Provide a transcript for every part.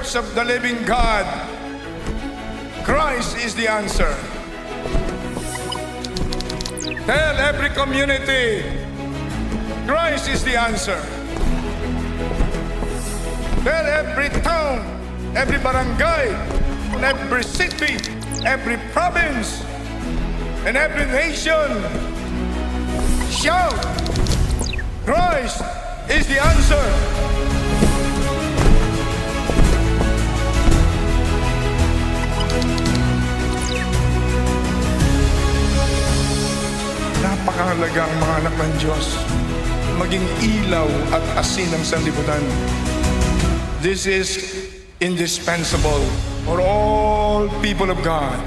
Church of the Living God, Christ is the answer. Tell every community, Christ is the answer. Tell every town, every barangay, every city, every province, and every nation, shout, Christ is the answer. Napakahalaga ang mga anak ng Diyos maging ilaw at asin ng sanlibutan. This is indispensable for all people of God,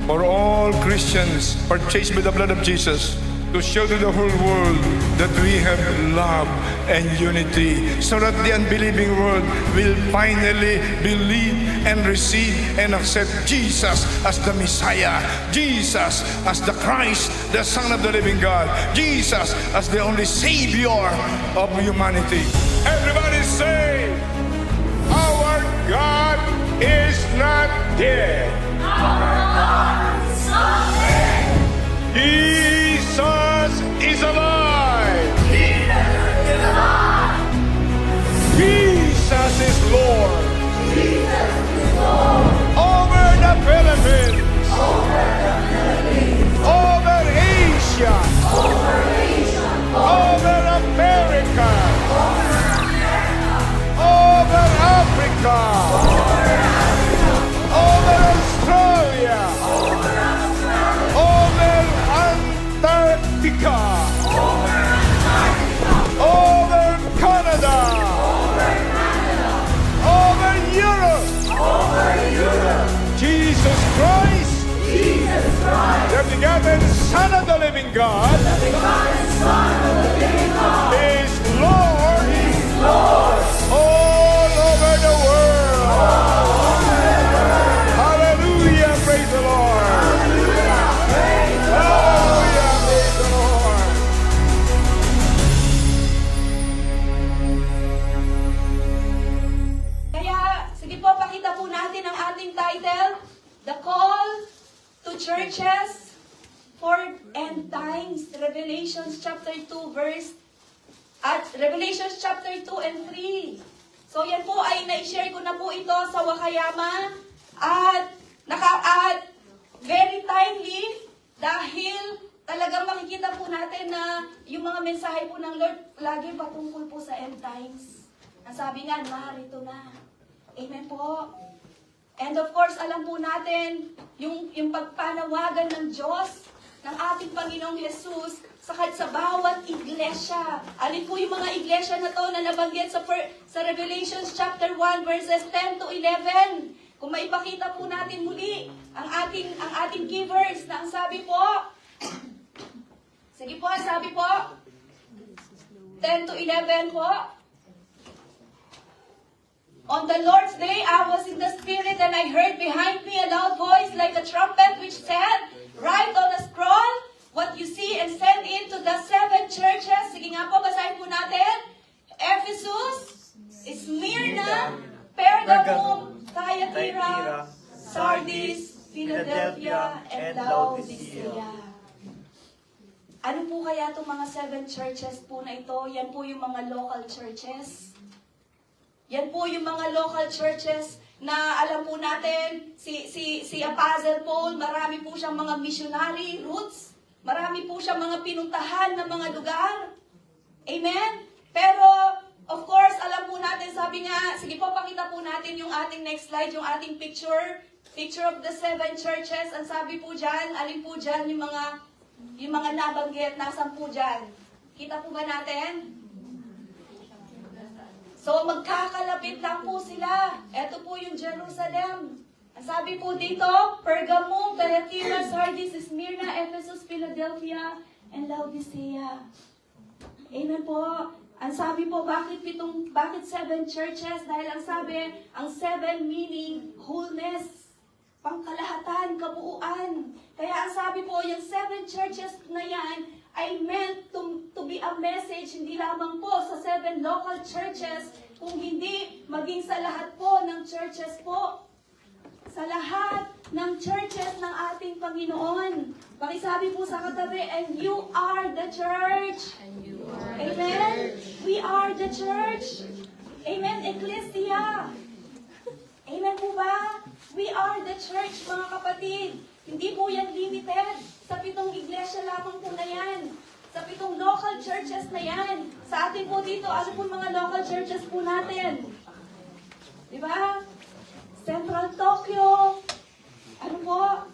for all Christians purchased with the blood of Jesus, to show to the whole world that we have love and unity, so that the unbelieving world will finally believe and receive and accept Jesus as the Messiah, Jesus as the Christ, the Son of the living God, Jesus as the only Savior of humanity. Everybody say, our God is not dead. Jesus is alive. Jesus is Lord. Over the Philippines. Over Asia. Over America. Over Africa. Over Australia. Over Antarctica. Over Canada. Over Europe. Jesus Christ. The begotten Son of the living God. Is Lord. All over the world. Hallelujah. Praise the Lord. Hallelujah. Praise the Lord. Kaya, sige po, pakita po natin ang ating title, The Call to Churches for End Times, Revelations chapter 2 verse, at Revelations chapter 2 and 3. So yan po ay na-share ko na po ito sa Wakayama at very timely dahil talagang makikita po natin na yung mga mensahe po ng Lord lagi patungkol po sa end times. Ang sabi nga, narito na. Amen po. And of course, alam po natin yung pagpanawagan ng Diyos, ng ating Panginoong Jesus sa bawat iglesia. Alin po yung mga iglesia na to na nabanggit sa Revelations chapter 1 verses 10 to 11. Kung maipakita po natin muli ang ating givers na ang sabi po, sige po, sabi po, 10 to 11 po. On the Lord's day, I was in the Spirit, and I heard behind me a loud voice like a trumpet which said, write on a scroll what you see and send it to the 7 churches. Sige nga po, basahin po natin. Ephesus, Smyrna, Pergamum, Thyatira, Sardis, Philadelphia, and Laodicea. Ano po kaya itong mga 7 churches po na ito? Yan po yung mga local churches. Yan po yung mga local churches na alam po natin, si Apostle Paul, marami po siyang mga missionary roots, marami po siyang mga pinuntahan na mga lugar. Amen? Pero, of course, alam po natin, sabi nga, sige po, pakita po natin yung ating next slide, yung ating picture of the 7 churches. Ang sabi po dyan, alin po dyan yung mga nabanggit, nasan po dyan? Kita po ba natin? So, magkakalapit lang po sila. Ito po yung Jerusalem. Ang sabi po dito, Pergamum, Thyatira, Sardis, Smyrna, Ephesus, Philadelphia, and Laodicea. Amen po. Ang sabi po, bakit 7 churches? Dahil ang sabi, ang 7 meaning wholeness, pangkalahatan, kabuuan. Kaya ang sabi po, yung 7 churches na yan ay meant to be a message, hindi lamang po sa 7 local churches, Kung hindi, maging sa lahat po ng churches po. Sa lahat ng churches ng ating Panginoon. Pakisabi po sa katabi, and you are the church. Amen? We are the church. Amen, Ecclesia. Amen po ba? We are the church, mga kapatid. Hindi po yan limited sa 7 iglesia lamang po na yan. Sa 7 local churches na yan. Sa atin po dito, ano po mga local churches po natin? Di ba? Central Tokyo. Ano po?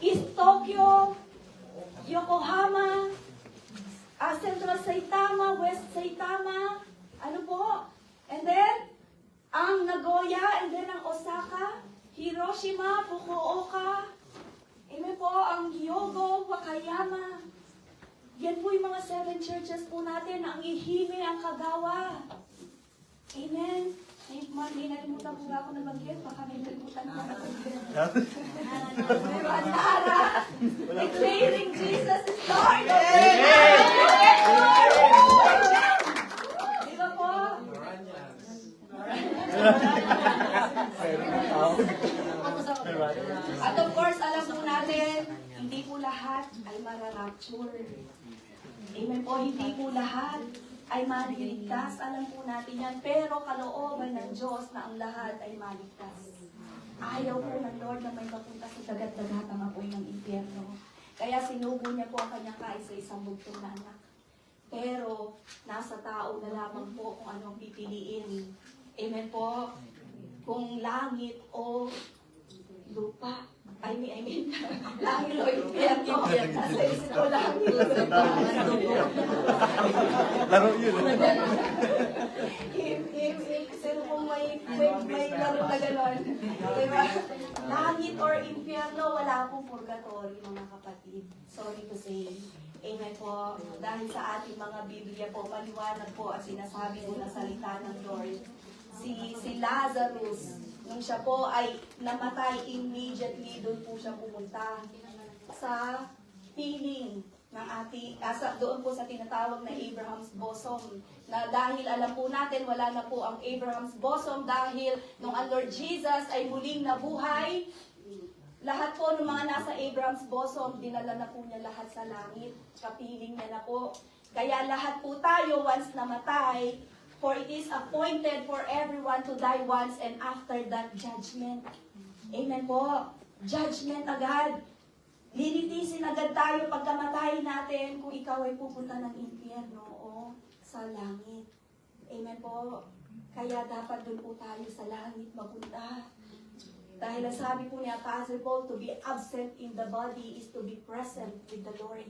East Tokyo. Yokohama. Central Saitama. West Saitama. Ano po? And then, ang Nagoya, and then ang Osaka, Hiroshima, Fukuoka, amen po, ang Hyogo, Wakayama. Yan po yung mga 7 churches po natin, ang Ihime, ang Kagawa. Amen. May nalimutan po ako na banggit, baka may nalimutan po ako. Pero ang Tara, declaring Jesus is Lord. Amen. Di ba po? At of course, alam po natin, hindi po lahat ay mararapture. Amen po, hindi po lahat ay maliligtas. Alam po natin yan. Pero kalooban ng Diyos na ang lahat ay maligtas. Ayaw po ng Lord na may mapunta sa dagat-dagatang apoy ng impyerno. Kaya sinubo niya po ang kanyang kaisa-isang bugtong na anak. Pero nasa tao na lamang po kung anong pipiliin. Amen po. Kung langit o lupa. I mean, langit o impyerno. Nasa isip ko langit o lupa. Laro yun. Sino kung may laro na gano'n? Diba? Langit or impyerno, wala pong purgatory, mga kapatid. Sorry to say. Amen po. Dahil sa ating mga Biblia po, maliwanag po at sinasabi po na salita ng Lord. Si Lazarus, nung siya po ay namatay, immediately doon po siya pumunta sa piling ng doon po sa tinatawag na Abraham's bosom. Na dahil alam po natin, wala na po ang Abraham's bosom dahil nung ang Lord Jesus ay muling nabuhay, lahat po ng mga nasa Abraham's bosom, dinala na po niya lahat sa langit. Kapiling niya na po. Kaya lahat po tayo, once namatay, for it is appointed for everyone to die once and after that judgment. Amen po. Judgment agad. Lilitisin agad tayo pagkamatay natin kung ikaw ay pupunta ng impyerno o sa langit. Amen po. Kaya dapat doon po tayo sa langit mapunta. Dahil ang sabi po ni Apostle Paul, to be absent in the body is to be present with the Lord.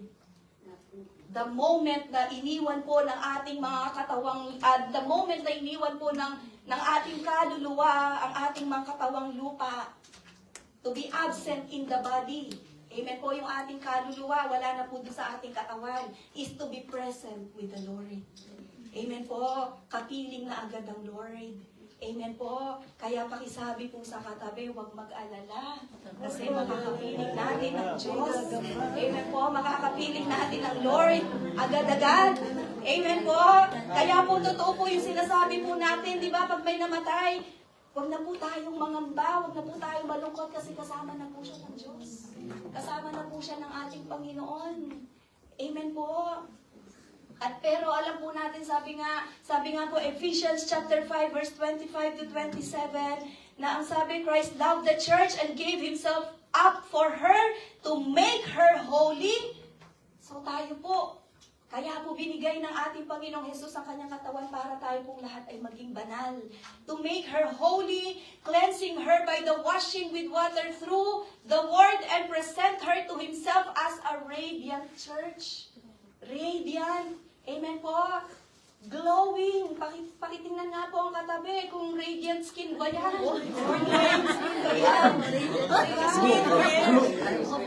The moment na iniwan po ng ating mga katawang, the moment na iniwan po ng ating kaluluwa, ang ating mga katawang lupa, to be absent in the body. Amen po, yung ating kaluluwa, wala na po doon sa ating katawan, is to be present with the Lord. Amen po, kapiling na agad ang Lord. Amen po. Kaya pakisabi po sa katabi, huwag mag-alala. Kasi makakapiling natin ang Diyos. Amen po. Makakapiling natin ang Lord. Agad-agad. Amen po. Kaya po totoo po yung sinasabi po natin. Di ba? Pag may namatay, huwag na po tayong mangamba. Huwag na po tayong malungkot kasi kasama na po siya ng Diyos. Kasama na po siya ng ating Panginoon. Amen po. At pero alam po natin, sabi nga po Ephesians chapter 5 verse 25 to 27, na ang sabi, Christ loved the church and gave Himself up for her to make her holy. So tayo po, kaya po binigay ng ating Panginoong Jesus ang kanyang katawan para tayo pong lahat ay maging banal. To make her holy, cleansing her by the washing with water through the word and present her to Himself as a radiant church. Radiant. Amen po. Glowing. Pakitingnan nga po ang katabi kung radiant skin ba yan. Or glowing skin ba yan. Radiant skin.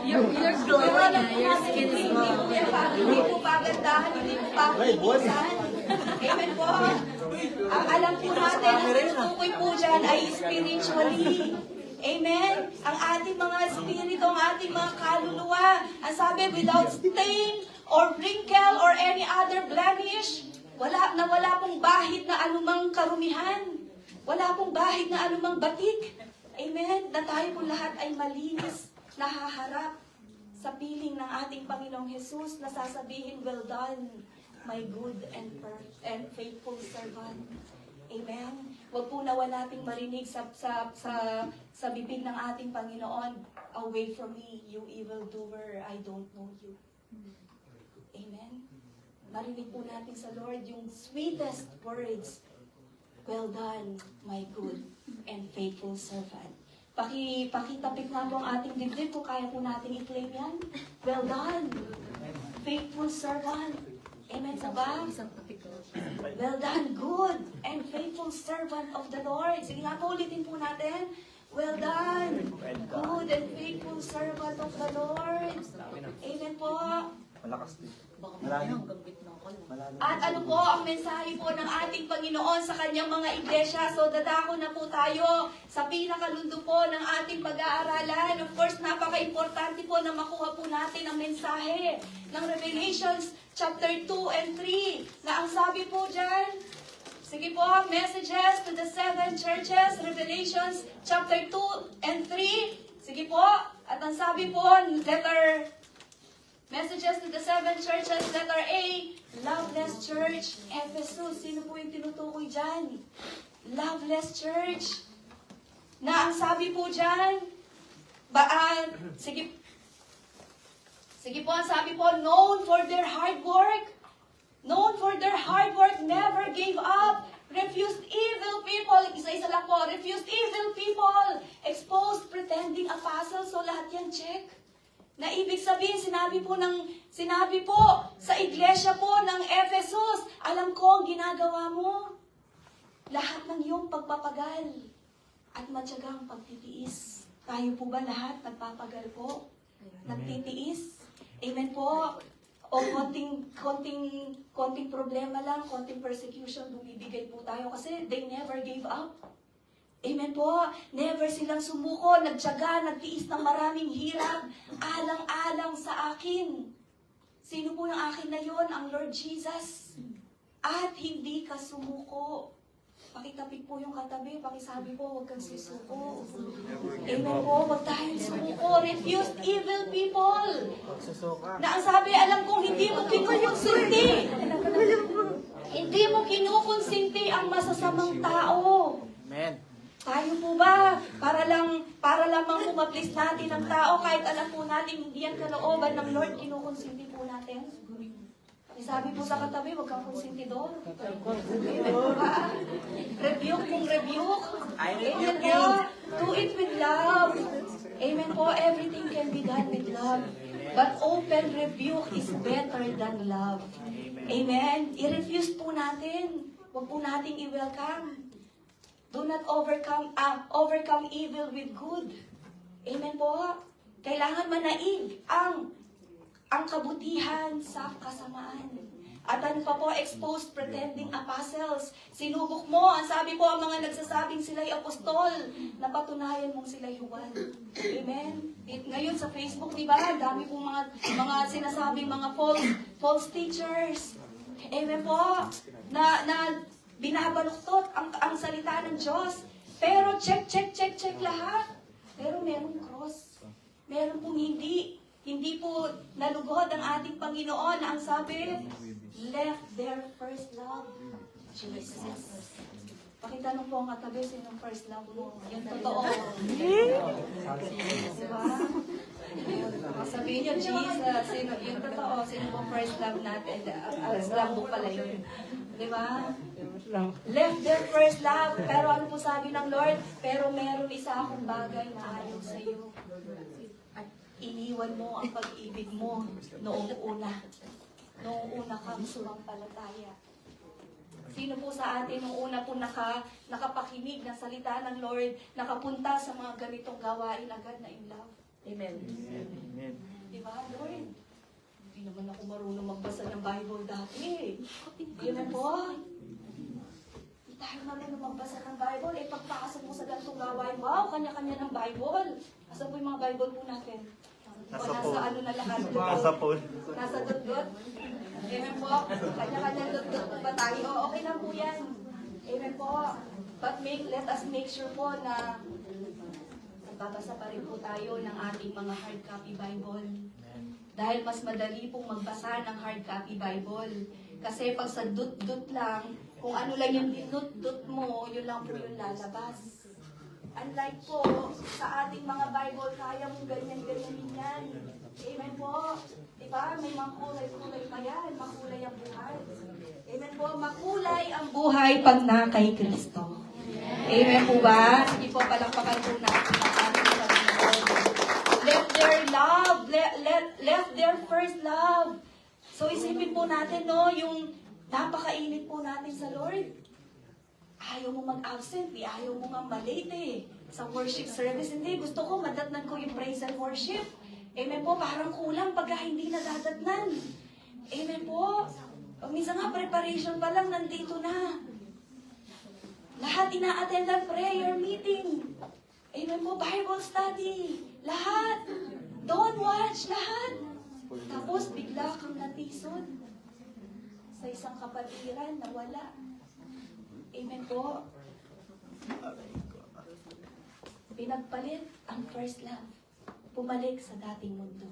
You're glowing. Your skin is glowing. Hindi po pagandahan, hindi po pakikisan. Amen po. Ang alam po natin, ang tutukoy po dyan ay spiritually. Amen? Ang ating mga spirito, ang ating mga kaluluwa. Ang sabi, without stain, or wrinkle, or any other blemish, wala pong bahid na anumang karumihan. Wala pong bahid na anumang batik. Amen? Na tayo po lahat ay malinis, nahaharap sa piling ng ating Panginoong Jesus na sasabihin, well done, my good and faithful servant. Amen? Huwag po nawa nating marinig sa bibig ng ating Panginoon, away from me, you evildoer, I don't know you. Amen? Marinig po natin sa Lord yung sweetest words, well done, my good and faithful servant. Pakitapik nga po ang ating dibdib kung kaya po natin i-claim yan. Well done, faithful servant. Amen sa ba? Well done, good and faithful servant of the Lord. Sige nga po, ulitin po natin. Well done, good and faithful servant of the Lord. Amen po. Malakas din. At ano po ang mensahe po ng ating Panginoon sa kanyang mga iglesia? So dadako na po tayo sa pinakalundo po ng ating pag-aaralan. Of course, napaka-importante po na makuha po natin ang mensahe ng Revelations chapter 2 and 3 na ang sabi po dyan, sige po, messages to the 7 churches, Revelations chapter 2 and 3. Sige po, at ang sabi po, messages to the 7 churches, letter A, Loveless Church, Ephesus. Sino po yung tinutukoy dyan? Loveless Church. Na ang sabi po dyan, sige po, ang sabi po, known for their hard work, never gave up, refused evil people, isa-isa lang po, refused evil people, exposed pretending apostles. So lahat yan check. Na ibig sabihin, sinabi po sa iglesia po ng Ephesus, alam ko ang ginagawa mo. Lahat ng iyong pagpapagal at matyagang pagtitiis. Tayo po ba lahat nagpapagal po? Nagtitiis? Amen po. O konting problema lang, konting persecution, bumibigay po tayo kasi they never gave up. Amen po. Never silang sumuko, nagtiyaga, nagtiis ng maraming hirap, alang-alang sa akin. Sino po yung akin na yon? Ang Lord Jesus. At hindi ka sumuko. Pakitapik po yung katabi, pakisabi po, huwag kang susuko. Amen po, huwag tayong sumuko. Refused evil people. Na ang sabi, alam kong hindi mo kinukonsinti. Hindi mo kinukonsinti ang masasamang tao. Amen. Tayo po ba, para lamang pumaplis natin ang tao, kahit alam po natin hindi yan kalooban ng Lord, kinukonsinti po natin? Sabi po sa katabi, huwag kang konsentidor. Rebuke kung rebuke. Amen po. Do it with love. Amen po. Everything can be done with love. But open rebuke is better than love. Amen. I-refuse po natin. Huwag po nating i-welcome. Do not overcome evil with good. Amen po. Kailangan manaig ang kabutihan sa kasamaan. At ano pa po, exposed pretending apostles. Sinubok mo, ang sabi po, ang mga nagsasabing sila'y apostol, na patunayan mong sila'y huwal. Amen? Ngayon sa Facebook, di ba, dami pong mga sinasabing mga false teachers. Amen po, na binabaluktot ang salita ng Diyos. Pero check lahat. Pero merong cross. Meron pong hindi po nalugod ang ating Panginoon na ang sabi, left their first love, Jesus. Pakitanong po ang katabi, sinong first love mo? Yung totoo. Diba? Sabihin niyo, Jesus, yung totoo, sino po first love natin? First love mo pala yun. Diba? Left their first love. Pero ano po sabi ng Lord? Pero meron isa akong bagay na ayaw sa iyo. Iniwan mo ang pag-ibig mo noong una. Noong una kang sumampalataya. Sino po sa atin noong una po nakapakinig ng salita ng Lord, nakapunta sa mga ganitong gawain agad na in love? Amen. Amen. Diba, Lord? Hindi naman ako marunong magbasa ng Bible dati. Amen po. Hindi tayo marunong magbasa ng Bible. Pagpasok mo sa ganitong gawain, wow, kanya-kanya ng Bible. Asan po yung mga Bible po natin? Nasa nasa phone. ano na lahat? Nasa phone. Nasa dot-dot? Amen po. Kanya-kanya dot-dot ba tayo? Okay lang po yan. Amen po. But let us make sure po na nagbabasa pa rin po tayo ng ating mga hard copy Bible. Dahil mas madali pong magbasa ng hard copy Bible. Kasi pag sa dot-dot lang, kung ano lang yung dinut-dot mo, yun lang po yung lalabas. Unlike po, sa ating mga Bible, kaya mong ganyan-ganyanin yan. Amen po. Diba? May mga kulay-kulay pa yan. Makulay ang buhay. Amen po. Makulay ang buhay pag na kay Kristo. Amen po ba? Sige po, palakpakan po natin ang ating Panginoon. Let their love, let their first love. So isipin po natin, no, yung napakainit po natin sa Lord. Ayaw mo mag-absent, ayaw mo nga malate sa worship service. Hindi, gusto ko madatnan ko yung praise and worship. Amen po, parang kulang pagka hindi nadadatnan. Amen po. Minsan nga, preparation pa lang, nandito na. Lahat ina-attend ang prayer meeting. Amen po, Bible study. Lahat. Don't watch, lahat. Tapos, bigla kang natisod sa isang kapatiran na wala. Amen po. Pinagpalit ang first love. Bumalik sa dating mundo.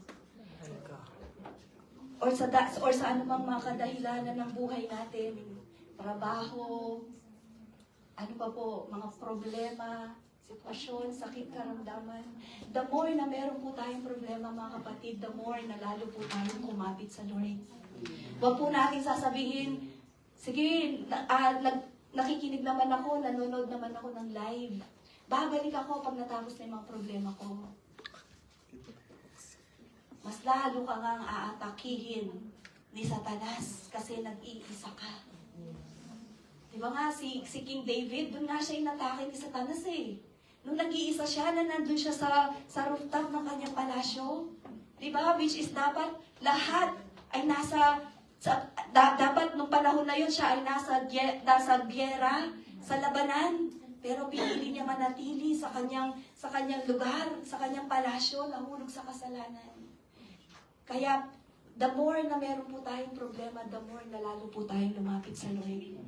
Or sa anumang mga kadahilanan ng buhay natin. Trabaho, ano pa po, mga problema, sitwasyon, sakit, karamdaman. The more na meron po tayong problema, mga kapatid, the more na lalo po tayong kumapit sa Lord. Huwag po natin sasabihin, sige, nakikinig naman ako, nanonood naman ako ng live. Babalik ako pag natapos na yung mga problema ko. Mas lalo ka ngang aatakihin ni Satanas kasi nag-iisa ka. Diba nga, si King David, doon nga siya inatake ni Satanas eh. Nung nag-iisa siya, na nandun siya sa rooftop ng kanyang palasyo. Diba? Which is dapat lahat ay dapat nung panahon na yun siya ay nasa gyera, sa labanan. Pero pinili niya manatili sa kanyang lugar, sa kanyang palasyo, nahulog sa kasalanan. Kaya, the more na meron po tayong problema, the more na lalo po tayong lumapit sa Lord.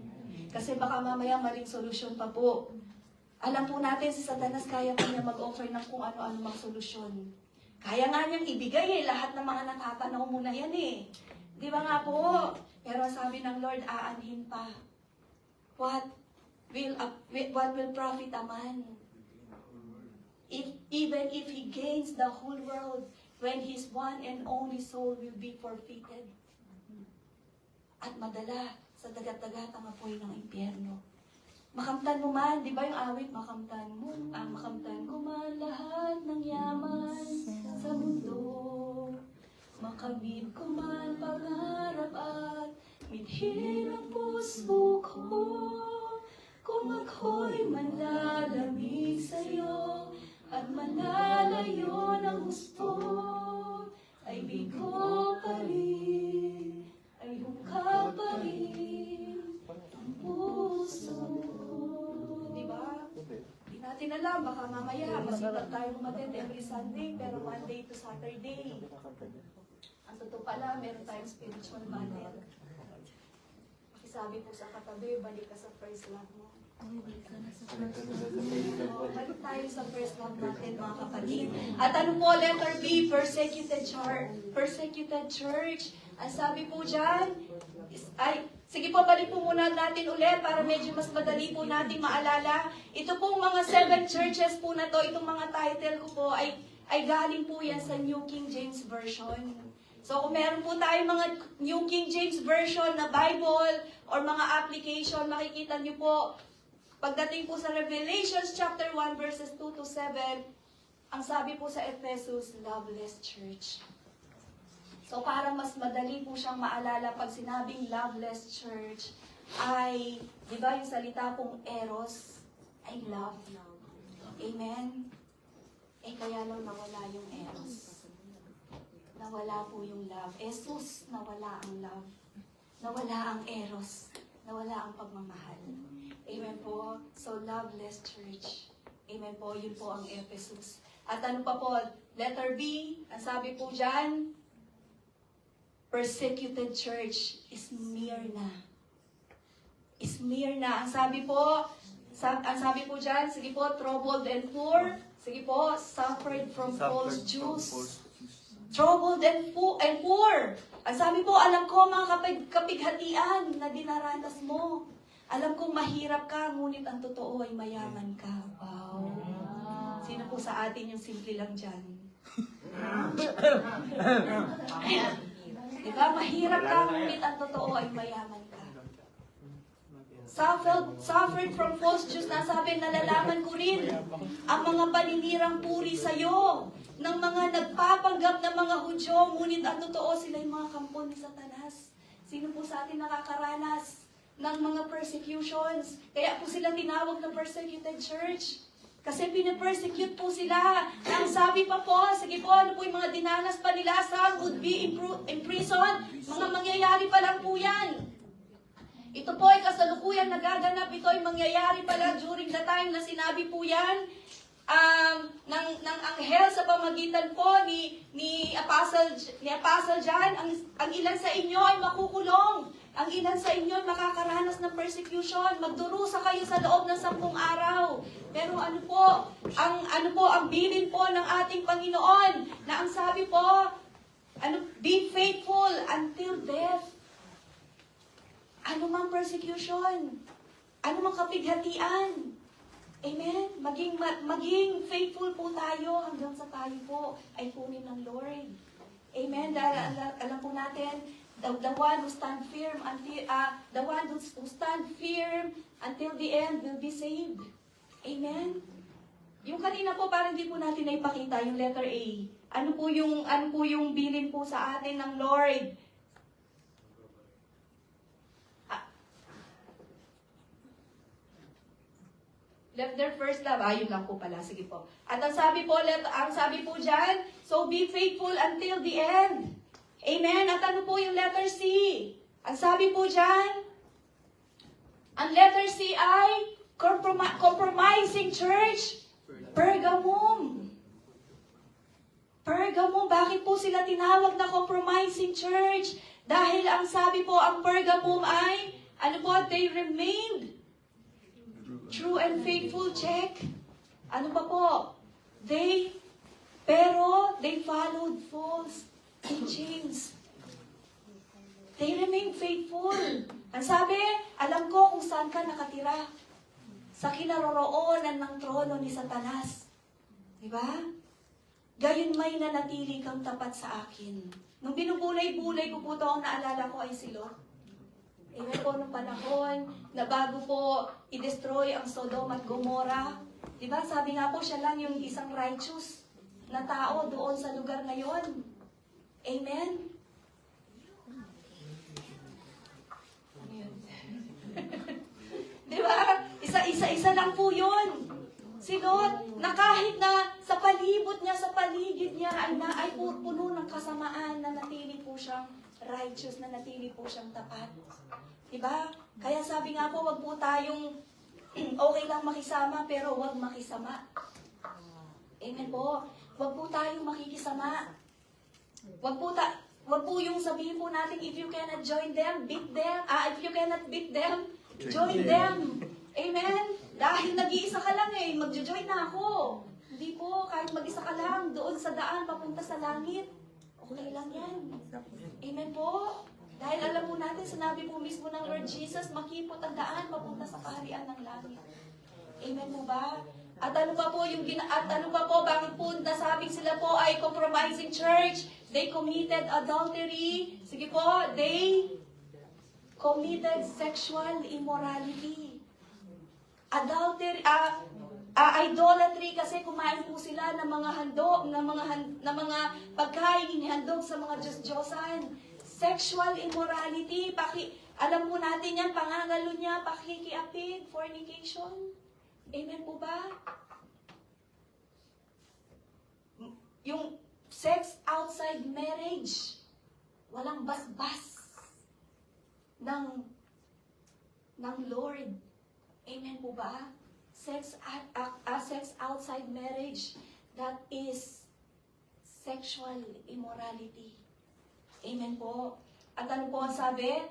Kasi baka mamaya maling solusyon pa po. Alam po natin, si Satanas kaya po niya mag-offer ng kung ano-ano mang solusyon. Kaya nga niyang ibigay lahat ng mga nakapanaw mo na yan eh. Di ba nga po? Pero sabi ng Lord, aanhin pa. What will profit a man? Even if he gains the whole world, when his one and only soul will be forfeited. At madala sa dagat-dagat ang apoy ng impyerno. Makamtan mo man, di ba yung awit, makamtan ko man lahat ng yaman sa mundo. Makamit ko man pangarap at mithin ang puso ko. Kung ako'y manlalamig sa'yo at manlalayo ng gusto, ay bigo pa rin, ay hukal pa rin ang puso. Diba? Di natin alam, baka mamaya masipag tayong umattend every Sunday, pero Monday to Saturday. Ang totoo pala, meron tayong spiritual battle. Sabi po sa katabi, balik ka sa first love mo. Balik tayo sa first love natin, mga kapatid. At ano po, letter B, persecuted church. Ang sabi po dyan, sige po, balik po muna natin ulit para medyo mas madali po natin maalala. Ito pong mga 7 churches po na to, itong mga title ko po, ay galing po yan sa New King James Version. So kung meron po tayong mga New King James Version na Bible or mga application, makikita niyo po, pagdating po sa Revelations chapter 1 verses 2 to 7, ang sabi po sa Ephesus, loveless church. So para mas madali po siyang maalala pag sinabing loveless church, ay, di ba yung salita pong eros, ay love. Amen? Eh kaya lang nawala yung eros. Nawala po yung love. Jesus, nawala ang love. Nawala ang eros. Nawala ang pagmamahal. Amen po. So, loveless church. Amen po. Yun po ang Ephesus. At ano pa po, Letter B, ang sabi po dyan, persecuted church is Smyrna. Smyrna. Ang sabi po dyan, sige po, troubled and poor. Sige po, suffered from false Jews. Troubled and poor. Ang sabi po, alam ko mga kapighatian na dinaranas mo. Alam kong mahirap ka, ngunit ang totoo ay mayaman ka. Wow. Sino po sa atin yung simple lang dyan? Diba? Mahirap ka, ngunit ang totoo ay mayaman ka. Suffered from false Jews. Nasabi, nalalaman ko rin ang mga paninirang puri sa'yo ng mga nagpapanggap na mga Hudyo, ngunit ang totoo sila yung mga kampon ni Satanas. Sino po sa atin nakakaranas ng mga persecutions? Kaya po sila tinawag na persecuted church. Kasi pinapersecute po sila. Ang sabi pa po, sige po, ano po yung mga dinanas pa nila, some would be imprisoned. Mga mangyayari pa lang po yan. Ito po ay kasalukuyang nagaganap. Ito ay mangyayari pala during the time na sinabi po yan ng anghel sa pamagitan po ni Apostle John. Ang ilan sa inyo ay makukulong. Ang ilan sa inyo ay makakaranas ng persecution. Magdurusa kayo sa loob ng 10 araw. Pero ano po ang bilin po ng ating Panginoon na ang sabi po, be faithful until death. Ano mang persecution, ano mang kapighatian. Amen? Maging faithful po tayo hanggang sa tayo po ay kunin ng Lord. Amen? Dahil alam po natin, the one who stand firm until the end will be saved. Amen? Yung kanina po parang hindi po natin naipakita yung letter A. Ano po yung bilin po sa atin ng Lord? Left their first love. Ayun lang po pala. Sige po. At ang sabi po dyan, so be faithful until the end. Amen? At ano po yung letter C? Ang sabi po dyan, ang letter C ay compromising church. Pergamum. Bakit po sila tinawag na compromising church? Dahil ang sabi po, ang Pergamum ay, they remained true and faithful, check. Ano pa po? They followed false teachings. They remained faithful. Ang sabi, alam ko kung saan ka nakatira. Sa kinaroroonan ng trono ni Satanas. Diba? Gayon may nanatili kang tapat sa akin. Nung binubulay-bulay ko po ito, ang naalala ko ay si Lot. Amen po nung panahon na bago po i-destroy ang Sodom at Gomorrah. Diba? Sabi nga po siya lang yung isang righteous na tao doon sa lugar na yon. Amen? Ano yun? Diba? Isa lang po yun. Si Lot, na kahit na sa palibot niya, sa paligid niya, ay puno ng kasamaan na natili po siyang righteous, na natili po siyang tapat. Diba? Kaya sabi nga po, wag po tayong okay lang makisama, pero wag makisama. Amen po. Wag po tayong makikisama. Wag po yung sabihin po natin, if you cannot join them, beat them. If you cannot beat them, join them. Amen? Dahil nag-iisa ka lang magjo-join na ako. Hindi po, kahit mag-isa ka lang, doon sa daan, papunta sa langit. Okay lang yan. Amen po? Dahil alam po natin, sinabi po mismo ng Lord Jesus, makipot ang daan, papunta sa kaharian ng langit. Amen po ba? At ano pa po, bakit po nasabing sila po ay compromising church? They committed adultery. Sige po, they committed sexual immorality. Adultery, idolatry kasi kumain po sila ng mga handog, ng mga pagkain inihandog sa mga Diyos-Diyosan. Sexual immorality, alam po natin yan, pangangalo niya, pakikiapid, fornication. Amen po ba? Yung sex outside marriage, walang basbas ng Lord. Amen po ba? Sex outside marriage, that is sexual immorality. Amen po. At ano po ang sabi?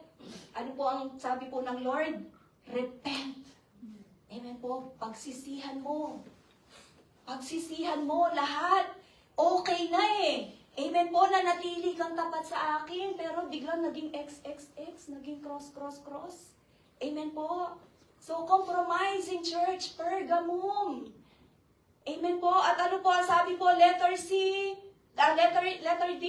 Ano po ang sabi po ng Lord? Repent. Amen po. Pagsisihan mo. Pagsisihan mo lahat. Okay na eh. Amen po, nanatili kang tapat sa akin, pero biglang naging XXX, naging cross. Amen po. So, compromising church, Pergamum. Amen po. At ano po ang sabi po, letter C, letter D?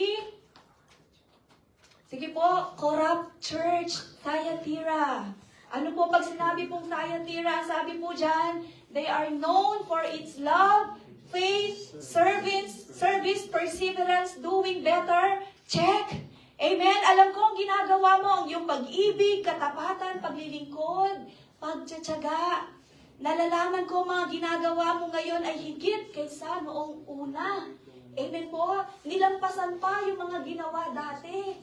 Sige po, corrupt church, Thyatira. Ano po pag sinabi pong Thyatira, sabi po dyan, they are known for its love, faith, service, perseverance, doing better. Check. Amen. Alam ko ang ginagawa mo, ang iyong pag-ibig, katapatan, paglilingkod, pagtsatsaga. Nalalaman ko mga ginagawa mo ngayon ay higit kaysa noong una. Amen po. Nilampasan pa yung mga ginawa dati.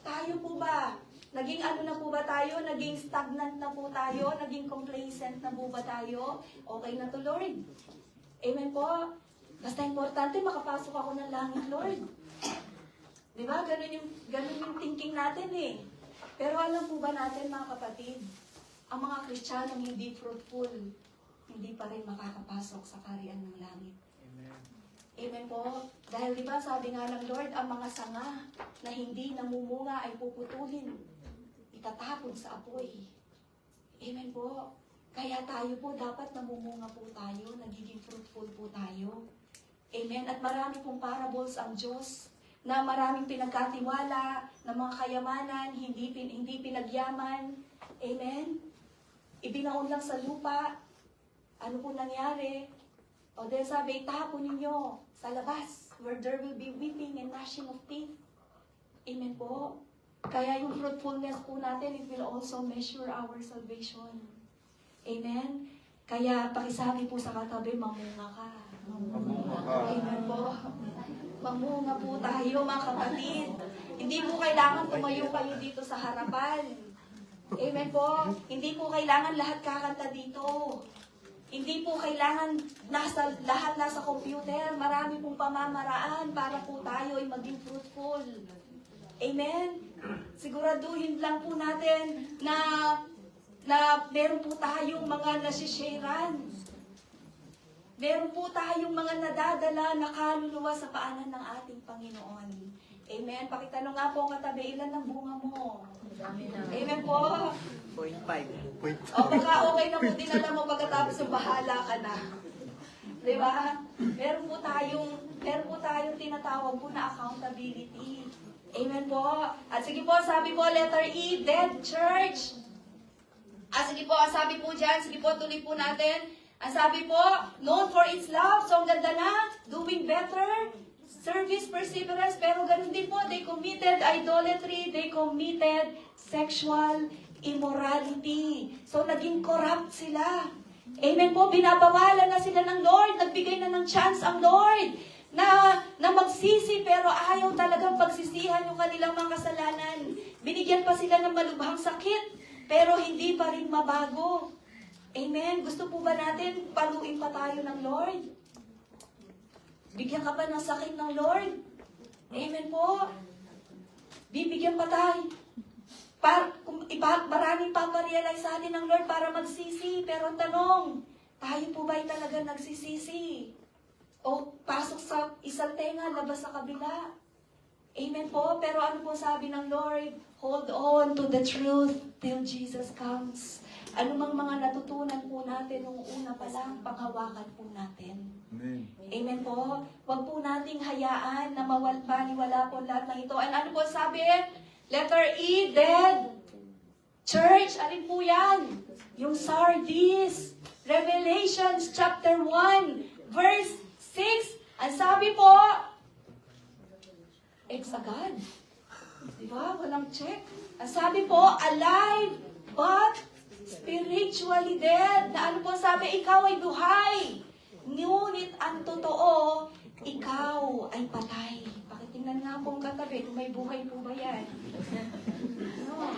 Tayo po ba? Naging ano na po ba tayo? Naging stagnant na po tayo? Naging complacent na po ba tayo? Okay na to, Lord. Amen po. Basta importante, makapasok ako ng langit, Lord. Di ba? Ganun yung thinking natin eh. Pero alam po ba natin, mga kapatid, ang mga Kristiyanong hindi fruitful, hindi pa rin makakapasok sa kaharian ng langit. Amen po. Dahil di ba, sabi nga ng Lord, ang mga sanga na hindi namumunga ay puputulin. Itatapon sa apoy. Amen po. Kaya tayo po, dapat namumunga po tayo, nagiging fruitful po tayo. Amen. At marami pong parables ang Diyos na maraming pinagkatiwala, na mga kayamanan, hindi pinagyaman. Amen. Ibinaon lang sa lupa. Ano po nangyari? O dahil sabi, itapon ninyo sa labas, where there will be weeping and gnashing of teeth. Amen po. Kaya yung fruitfulness po natin, it will also measure our salvation. Amen? Kaya pakisabi po sa katabi, mamunga ka. Mamunga ka. Amen po. Mamunga po tayo, mga kapatid. Hindi po kailangan tumayo kayo dito sa harapan. Amen po. Hindi po kailangan lahat kakanta dito. Hindi po kailangan lahat nasa computer. Marami pong pamamaraan para po tayo ay maging fruitful. Amen? Siguraduhin lang po natin na meron po tayong mga nasisharean. Meron po tayong mga nadadala na kaluluwa sa paanan ng ating Panginoon. Amen? Pakitanong nga po ang katabi, ilan ang bunga mo? Amen po? 0.5. O baka okay na po dinala mo pagkatapos ng bahala ka na. Di ba? Meron po tayong tinatawag po na accountability. Amen po? At sige po, sabi po, letter E, dead church. Sige po, ang sabi po dyan, sige po, tuloy po natin. Ang sabi po, known for its love, so ang ganda na, doing better, service, perseverance, pero ganun din po, they committed idolatry, they committed sexual immorality. So, naging corrupt sila. Amen po, binabawalan na sila ng Lord, nagbigay na ng chance ang Lord na magsisi, pero ayaw talagang pagsisihan yung kanilang mga kasalanan. Binigyan pa sila ng malubhang sakit, pero hindi pa rin mabago. Amen? Gusto po ba natin paluin pa tayo ng Lord? Bigyan ka pa ng sakit ng Lord? Amen po? Bibigyan pa tayo. Maraming paparealize sa atin ng Lord para magsisi. Pero tanong, tayo po ba'y talaga nagsisisi? O pasok sa isang tenga, labas sa kabila? Amen po? Pero ano po sabi ng Lord? Hold on to the truth till Jesus comes. Ano mang mga natutunan po natin nung una pa lang, panghawakan po natin. Amen. Amen po? Huwag po nating hayaan na baliwala po lahat ng ito. And ano po sabi? Letter E, dead. Church, alin po yan? Yung Sardis. Revelations chapter 1, verse 6. Ang sabi po, agad. Diba? Walang check. Ang sabi po, alive, but spiritually dead. Na ano po sabi? Ikaw ay buhay. Ngunit ang totoo, ikaw ay patay. Pakitingnan nga po ang katabi, kung may buhay po ba yan? No.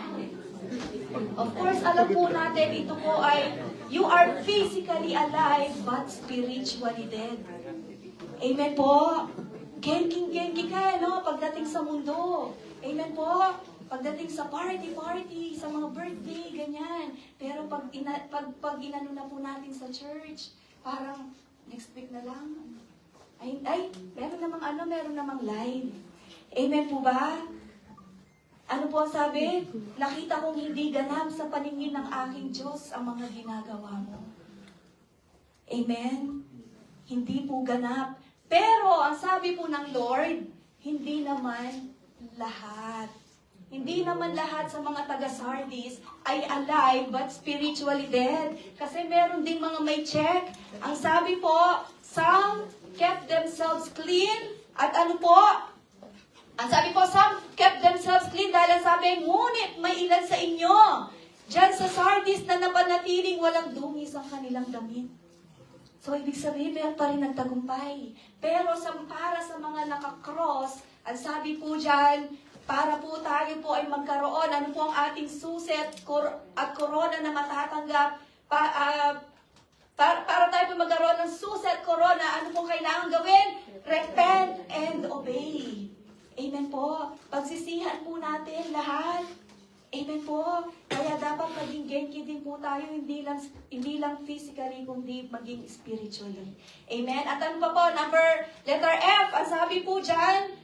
Of course, alam po natin, ito po ay, you are physically alive, but spiritually dead. Amen po? Genking ka, no? Pagdating sa mundo. Amen po. Pagdating sa party, sa mga birthday, ganyan. Pero pag inano na po natin sa church, parang next week na lang. Ay, meron namang live. Amen po ba? Ano po ang sabi? Nakita kong hindi ganap sa paningin ng aking Diyos ang mga ginagawa mo. Amen? Hindi po ganap. Pero, ang sabi po ng Lord, hindi naman lahat. Hindi naman lahat sa mga taga-Sardis ay alive but spiritually dead. Kasi meron ding mga may check. Ang sabi po, some kept themselves clean. At ano po? Ang sabi po, some kept themselves clean dahil ang sabi, ngunit may ilan sa inyo diyan sa Sardis na napanatiling walang dungis ang kanilang damit. So, ibig sabihin, meron pa rin nagtagumpay. Pero para sa mga nakakross, ang sabi po dyan, para po tayo po ay magkaroon, ano po ang ating suset at korona na matatanggap, para tayo po magkaroon ng suset, korona, ano po kailangan gawin? Repent and obey. Amen po. Pagsisihan po natin lahat. Amen po. Kaya dapat maging genki din po tayo, hindi lang physically, kundi maging spiritually. Amen. At ano pa po? Letter F, ang sabi po dyan,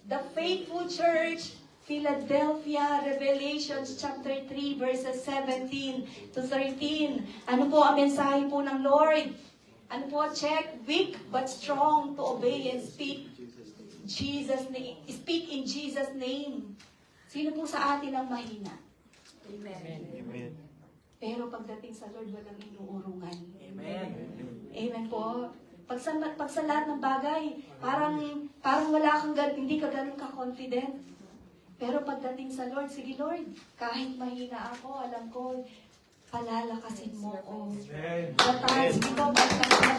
the faithful church, Philadelphia, Revelations chapter 3, verses 17 to 13. Ano po ang mensahe po ng Lord? Ano po? Check, weak but strong to obey and speak in Jesus' name. Sino po sa atin ang mahina? Amen. Pero pagdating sa Lord, walang inuurungan. Amen. Amen po. Pag sa lahat ng bagay, parang wala kang hindi ka ganun ka-confident. Pero pagdating sa Lord, sige Lord, kahit mahina ako, alam ko, palalakasin mo ko. Batahan, sige po, batahan wala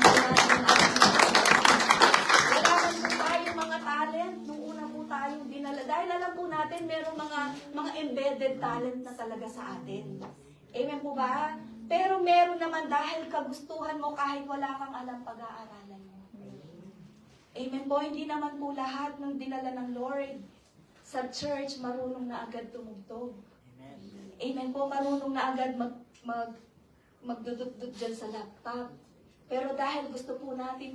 man po tayong mga talent, nung una po tayong dinala. Dahil alam po natin, merong mga embedded talent na talaga sa atin. Amen po ba? Pero meron naman dahil kagustuhan mo kahit wala kang alam pag-aaralan mo. Amen po, hindi naman po lahat ng dinala ng Lord sa church marunong na agad tumugtog. Amen po, marunong na agad magdudut-dut dyan sa laptop. Pero dahil gusto po natin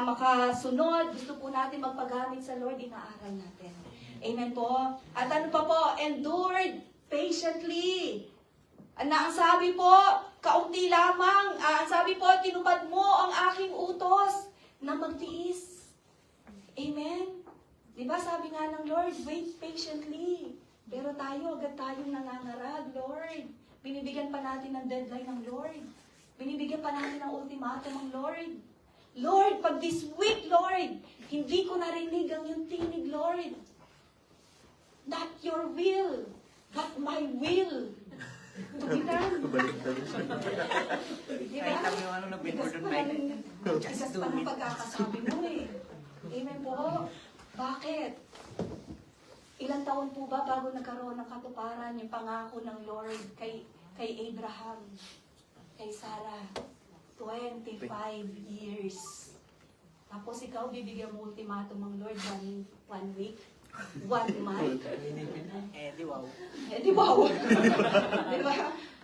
makasunod, gusto po natin magpagamit sa Lord, inaaral natin. Amen po. At ano pa po? Endured patiently. Ang sabi po, kaunti lamang. Ang sabi po, tinupad mo ang aking utos na magtiis. Amen? Diba sabi nga ng Lord, wait patiently. Pero tayo, agad tayong nangangarag, Lord. Binibigyan pa natin ng deadline ng Lord. Binibigyan pa natin ng ultimatum ng Lord. Lord, pag this week, Lord, hindi ko narinig ang iyong tinig, Lord. Not your will, but my will. To be done. Diba? Kahit lang yung nag-billboard doon, Mike. Isas pa ng pagkakasabi mo eh. Amen po. Bakit? Ilang taon po ba bago nagkaroon ng katuparan yung pangako ng Lord kay Abraham, kay Sarah? 25 years. Tapos ikaw bibigyan mo ultimatum ng Lord one week, 1 month. Di wow. Di wow. Diba?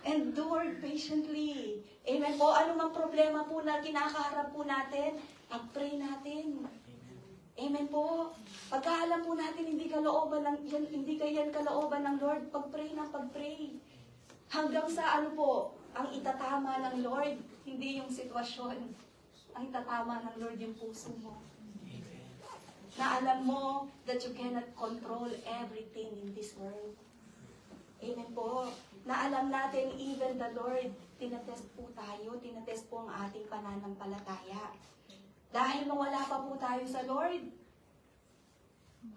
Endure patiently. Amen po. Ano mang problema po na kinakaharap po natin, pag-pray natin. Amen po. Pagkaalam po natin, hindi yan kalooban ng Lord, pag-pray ng pag-pray. Hanggang sa ano po, ang itatama ng Lord, hindi yung sitwasyon. Ang itatama ng Lord yung puso mo. Na alam mo that you cannot control everything in this world. Amen po. Na alam natin, even the Lord, tinatest po tayo, tinatest po ang ating pananampalataya. Dahil nung wala pa po tayo sa Lord,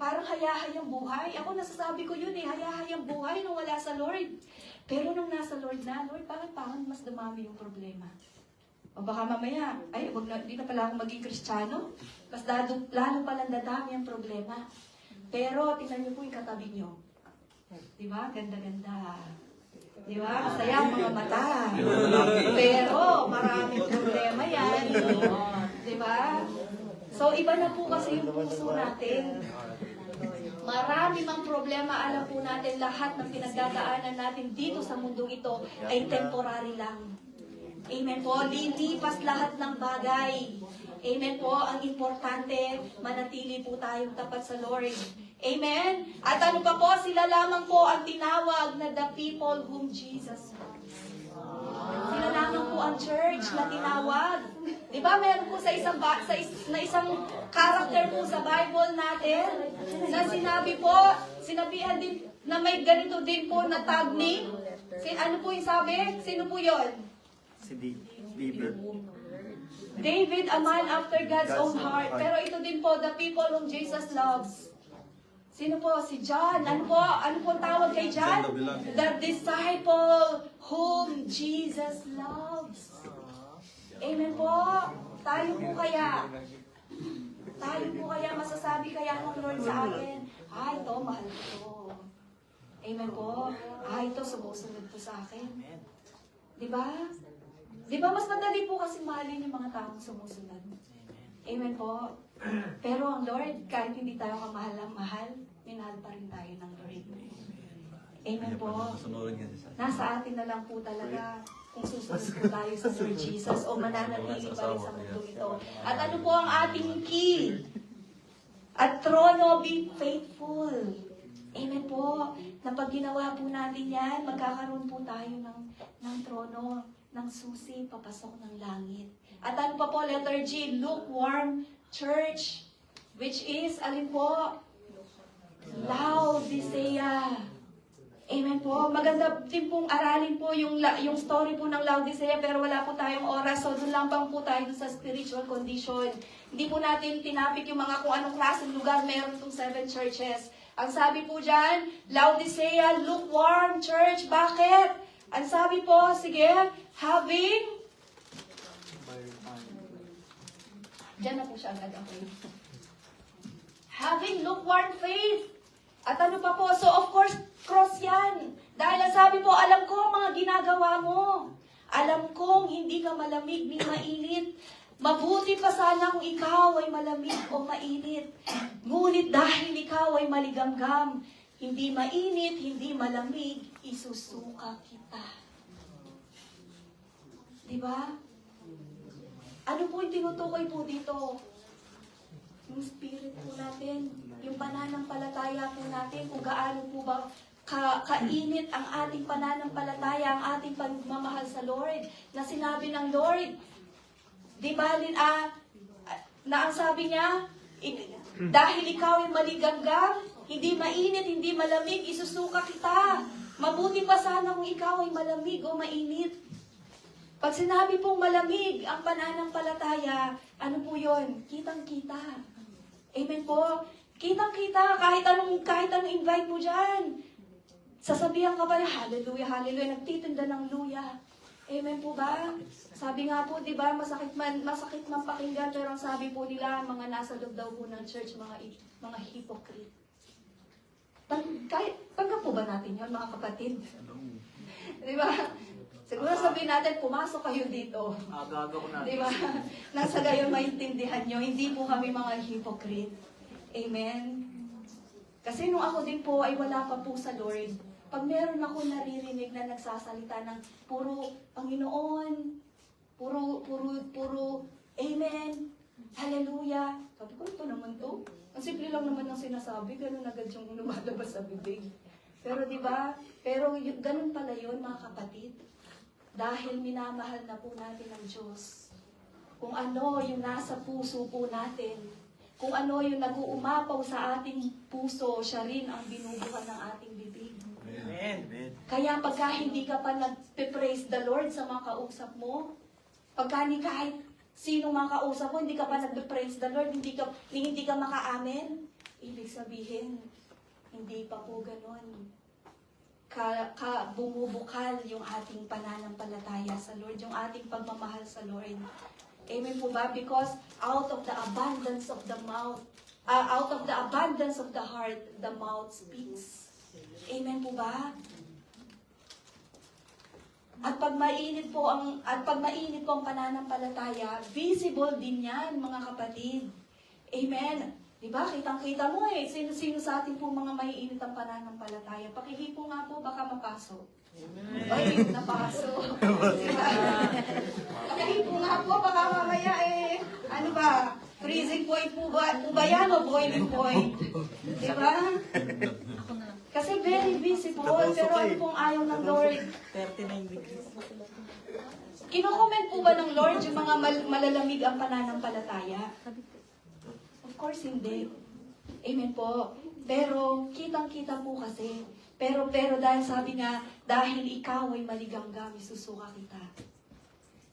parang hayahayang buhay. Ako nasasabi ko yun hayahayang buhay nung wala sa Lord. Pero nung nasa Lord na, Lord, bakit mas dumami yung problema? O baka mamaya, di na pala ako maging Kristiyano. Mas lalo palang dadami ang problema. Pero, tingnan niyo po yung katabi niyo. Di ba? Ganda-ganda. Di ba? Masaya ang mga mata. Pero, maraming problema yan. Di ba? So, iba na po kasi yung puso natin. Marami mang problema, alam po natin, lahat ng pinagdadaanan natin dito sa mundong ito ay temporary lang. Amen po. Lilipas lahat ng bagay. Amen po. Ang importante, manatili po tayong tapat sa Lord. Amen? At ano pa po, sila lamang po ang tinawag na the people whom Jesus loves. Sila lamang po ang church na tinawag. Di ba meron po sa isang character po sa Bible natin na sinabihan din na may ganito din po na tag name. Ano po yung sabi? Sino po yon? Si David. David, a man after God's own heart. Pero ito din po, the people whom Jesus loves. Sino po? Si John. Ano po? Ano po tawag kay John? The disciple whom Jesus loves. Amen po. Tayo po kaya masasabi kaya ng Lord sa akin, ito, mahal ko. Amen po. Ito, sumusunod po sa akin. Di ba? Di ba mas madali po kasi mahalin yung mga taong sumusunod? Amen po. Pero ang Lord, kahit hindi tayo kamahal ang mahal, minahal pa rin tayo ng Lord. Amen po. Nasa atin na lang po talaga kung susunod po tayo sa Lord Jesus o mananatili pa rin sa mundo ito. At ano po ang ating key? At trono, be faithful. Amen po. Na pag ginawa po natin yan, magkakaroon po tayo ng trono, ng susi, papasok ng langit. At ano pa po, letter G, lukewarm church, which is, alin po? Laodicea. Amen po. Maganda din pong aralin po yung story po ng Laodicea, pero wala po tayong oras, so doon lang po tayo sa spiritual condition. Hindi po natin tinapik yung mga kung anong klaseng lugar meron itong 7 churches. Ang sabi po dyan, Laodicea, lukewarm church. Bakit? Ang sabi po, sige, Diyan na po siya agad, okay. Having lukewarm faith. At ano pa po, so of course, cross yan. Dahil ang sabi po, alam ko ang mga ginagawa mo. Alam kong hindi ka malamig ni mainit. Mabuti pa sana kung ikaw ay malamig o mainit. Ngunit dahil ikaw ay maligamgam, hindi mainit, hindi malamig, isusuka kita. Diba? Ano po yung tinutukoy po dito? Yung spirit po natin, yung pananampalataya po natin, kung gaano po ba kainit ang ating pananampalataya, ang ating pagmamahal sa Lord, na sinabi ng Lord, di ba, na ang sabi niya, dahil ikaw ay maligamgam, hindi mainit, hindi malamig, isusuka kita. Mabuti pa sana kung ikaw ay malamig o mainit. Pag sinabi pong malamig ang pananampalataya, ano po yun? Kitang-kita. Amen po. Kitang-kita, kahit anong invite mo dyan. Sasabihan ka ba na, hallelujah, hallelujah, nagtitinda ng luya. Amen po ba? Sabi nga po, di ba, masakit man pakinggan, pero ang sabi po nila, mga nasa loob daw po ng church, mga hypocrite. Tanggap po ba natin yun, mga kapatid? Di ba? Siguro sabihin natin, pumasok kayo dito. Agaga ko natin. Di ba? Nasa gayon maintindihan nyo, hindi po kami mga hypocrite. Amen? Kasi nung ako din po ay wala pa po sa Lord, pag meron ako naririnig na nagsasalita ng puro Panginoon, puro Amen, Hallelujah. Sabi ko, ito naman to. Ang simple lang naman ng sinasabi, ganun agad yung lumalabas sa bibig. Pero di ba? Pero ganun pala yun, mga kapatid. Dahil minamahal na po natin ang Diyos. Kung ano yung nasa puso po natin, kung ano yung nag-uumapaw sa ating puso, siya rin ang binubuhan ng ating bibig. Amen. Kaya pagka hindi ka pa nag-praise the Lord sa mga kausap mo, pagka ni kahit sino mga kausap mo, hindi ka pa nag-praise the Lord, hindi ka maka-amen, ibig sabihin, hindi pa po ganon. Bumubukal yung ating pananampalataya sa Lord, yung ating pagmamahal sa Lord. Amen po ba? Because out of the abundance of the heart, the mouth speaks. Amen po ba? At pag mainit po ang pananampalataya, visible din yan, mga kapatid. Amen. Diba? Kitang-kita mo eh. Sino-sino sa atin po mga maiinit ang pananampalataya. Pakihipo nga po, baka mapasok. Ay, napasok. Diba? Pakihipo nga po, baka mamaya eh. Ano ba? Freezing point po ba yan o boiling point? Diba? Kasi very visible, pero ano pong ayaw ng Lord? 39 degrees. Kino-comment po ba ng Lord yung mga malalamig ang pananampalataya? Of course, hindi. Amen po. Pero, kitang-kita po kasi. Pero dahil sabi nga, dahil ikaw ay maligangga, isusuka kita.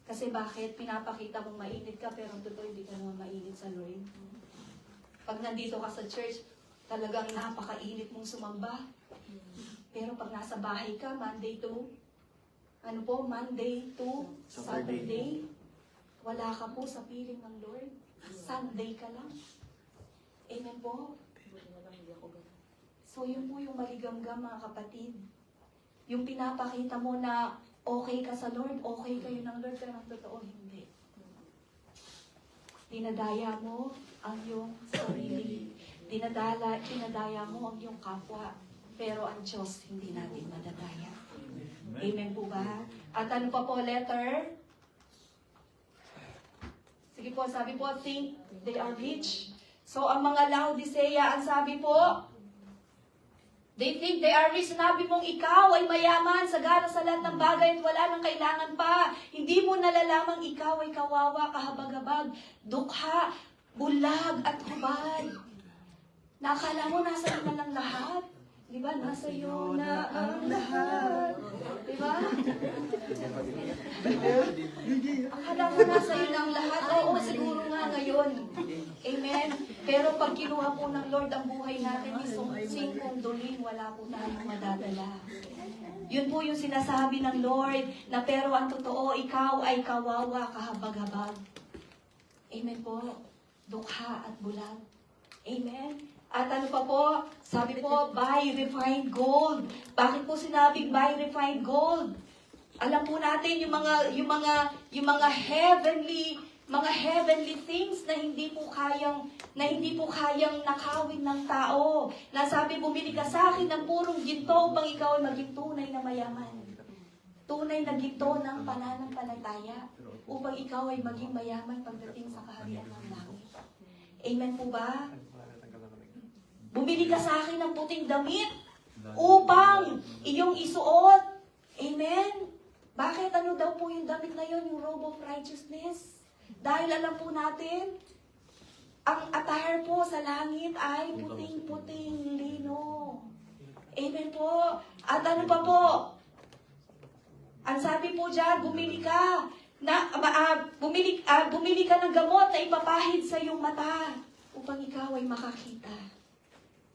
Kasi bakit? Pinapakita mong mainit ka, pero totoo hindi ka naman mainit sa Lord. Pag nandito ka sa church, talagang napakainit mong sumamba. Pero pag nasa bahay ka, Monday to Saturday, wala ka po sa piling ng Lord. Sunday ka lang. Amen po. So yun po yung maligamgam mga kapatid. Yung pinapakita mo na okay ka sa Lord, okay kayo ng Lord, pero ang totoo hindi. Dinadaya mo ang iyong sarili. Dinadaya mo ang iyong kapwa. Pero ang Diyos hindi natin madadaya. Amen po ba? At ano pa po, letter? Sige po, sabi po, think they are rich. So, ang mga Laodicea, ang sabi po, they think they are rich. Sinabi mong ikaw ay mayaman, sagana sa lahat ng bagay at wala nang kailangan pa. Hindi mo nalalamang ikaw ay kawawa, kahabag-habag, dukha, bulag at hubad. Nakala mo nasa iyo na lang lahat. Diba? Nasa iyo na ang lahat. Diba? Akala mo nasa iyo na ang lahat. Oo, siguro nga ngayon. Amen? Pero pag kinuha po ng Lord ang buhay natin, yung singkong dulin, wala po tayong madadala. Yun po yung sinasabi ng Lord, na pero ang totoo, ikaw ay kawawa, kahabag-habag. Amen po? Dukha at bulag. Amen? At ano pa po? Sabi po, buy refined gold. Bakit po sinabing buy refined gold? Alam po natin yung mga heavenly things na hindi po kayang nakawin ng tao. Na sabi, bumili ka sa akin ng purong ginto upang ikaw ay maging tunay na mayaman. Tunay na ginto ng pananampalataya upang ikaw ay maging mayaman pagdating sa kaharian ng langit. Amen po ba? Bumili ka sa akin ng puting damit upang iyong isuot. Amen? Bakit? Ano daw po yung damit na yun? Yung robe of righteousness. Dahil alam po natin, ang attire po sa langit ay puting-puting lino. Amen po? At ano pa po? Ang sabi po dyan, bumili ka ng gamot na ipapahid sa iyong mata upang ikaw ay makakita.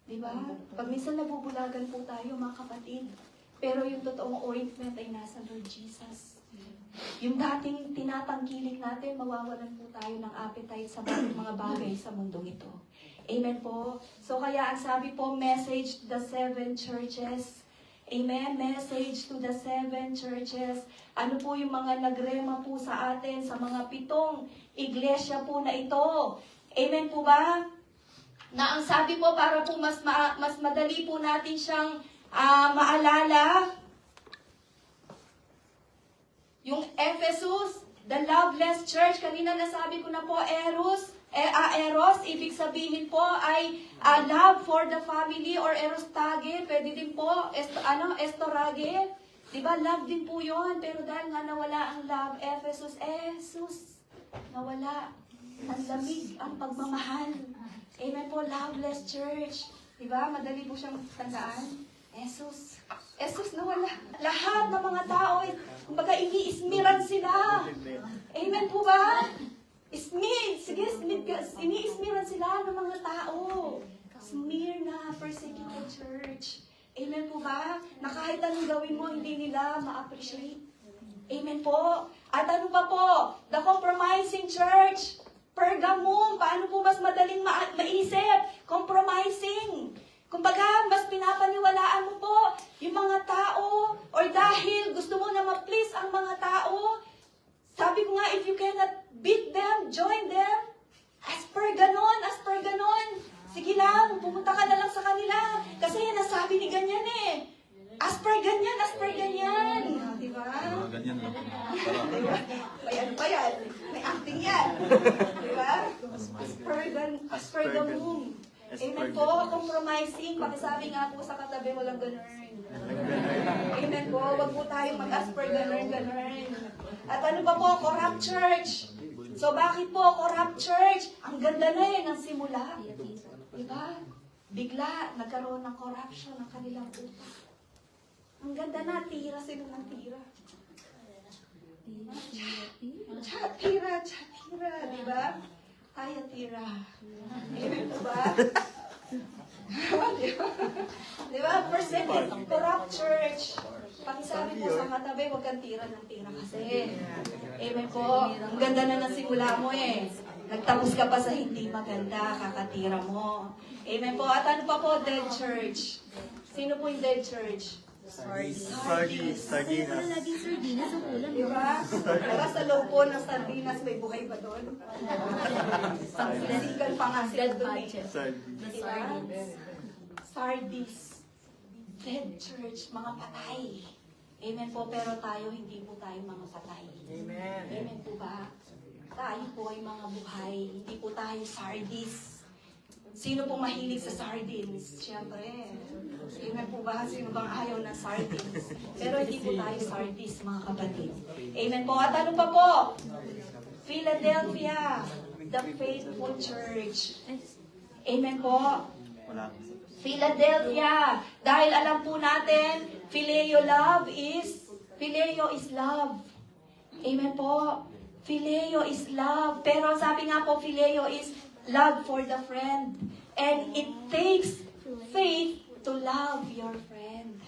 Diba? Pag minsan nabubulagan po tayo mga kapatid, pero yung totoong ointment ay nasa Lord Jesus. Yung dating tinatangkilik natin, mawawalan po tayo ng appetite sa mga bagay sa mundong ito. Amen po? So kaya ang sabi po, message to the 7 churches. Amen? Message to the 7 churches. Ano po yung mga nagrema po sa atin sa mga 7 iglesia po na ito? Amen po ba? Na ang sabi po, para po mas madali po natin siyang maalala, yung Ephesus, the loveless church, kanina nasabi ko na po, Eros, ibig sabihin po ay love for the family or erostage, pwede din po, estorage, diba, love din po yon, pero dahil nga nawala ang love, Ephesus, nawala, ang lamig, ang pagmamahal. Amen po, loveless church. Diba? Madali po siyang tandaan. Jesus nawala. Lahat ng mga tao, kumbaga ini-ismiran sila. Amen po ba? Ini-ismiran sila ng mga tao. Smyrna, persecuted church. Amen po ba? Na kahit anong gawin mo, hindi nila ma-appreciate. Amen po. At ano pa po? The compromising church. Pergamum, paano po mas madaling maisip? Compromising. Kumbaga, mas pinapaniwalaan mo po yung mga tao or dahil gusto mo na ma-please ang mga tao. Sabi ko nga, if you cannot beat them, join them as per per ganon. Sige lang, pumunta ka na lang sa kanila. Kasi yan, nasabi ni ganyan eh. As per ganyan. Di ba? Ganyan lang. Diba? May ano pa yan? May acting yan. Diba? Aspergamum. Amen po, compromising. Pakisabi nga po sa katabi, walang ganun. Amen po, wag po tayong mag-asper ganun. At ano pa po, corrupt church. So bakit po corrupt church? Ang ganda na eh, ng simula. Diba? Bigla, nagkaroon ng corruption ng kanilang utak. Ang ganda na, tira sila ng tira. Tira, diba? Tayo tira. Amen po ba? Diba? Percentage corrupt church. Pakisabi po sa katabi, huwag kang tira ng tira kasi. Amen po. Ang ganda na ng simula mo eh. Nagtapos ka pa sa hindi maganda, kakatira mo. Amen po. At ano pa po, dead church? Sino po yung dead church? Sardinas. Laging sardinas ang ulam. Diba? Diba sa loob po ng sardinas, may buhay ba doon? Sisigan pa nga sila Dead doon eh. budget. The Diba? sardines. Sardis. Dead church, mga patay. Amen po, pero tayo, hindi po tayo mga patay. Amen. Amen po ba? Tayo po ay mga buhay, hindi po tayo sardis. Sino pong mahilig sa sardines? Siyempre. Amen po ba? Sino bang ayaw ng sardines? Pero hindi po tayo sardis, mga kapatid. Amen po. At ano pa po? Philadelphia, the faithful church. Amen po. Wala. Philadelphia. Dahil alam po natin, phileo is love. Amen po. Phileo is love. Pero sabi nga po, phileo is love for the friend. And it takes faith to love your friend.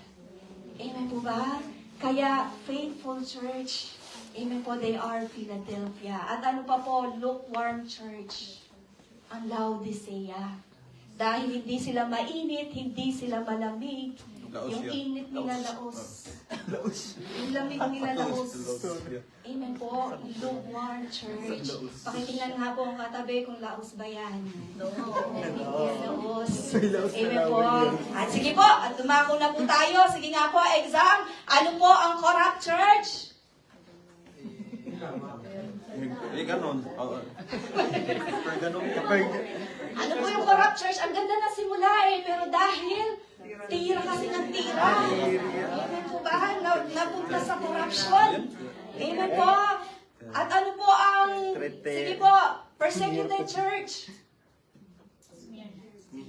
Amen po ba? Kaya, faithful church. Amen po, they are Philadelphia. At ano pa po, lukewarm church. Ang Laodicea. Dahil hindi sila mainit, hindi sila malamig. Laos Yung yan. init nila laos. Yung lamig nila laos. Amen po, lukewarm church. Pakitingnan nga po ang katabi kung laos ba yan. Laos. Amen po. At sige po, at dumako na po tayo. Sige nga po, exam. Ano po ang corrupt church? Ganon. Ano po yung corrupt church? Ang ganda na simula eh, pero dahil tira kasi ng tira. Amen po ba? Napunta sa corruption. Amen po. At ano po ang, sige po, persecuted church.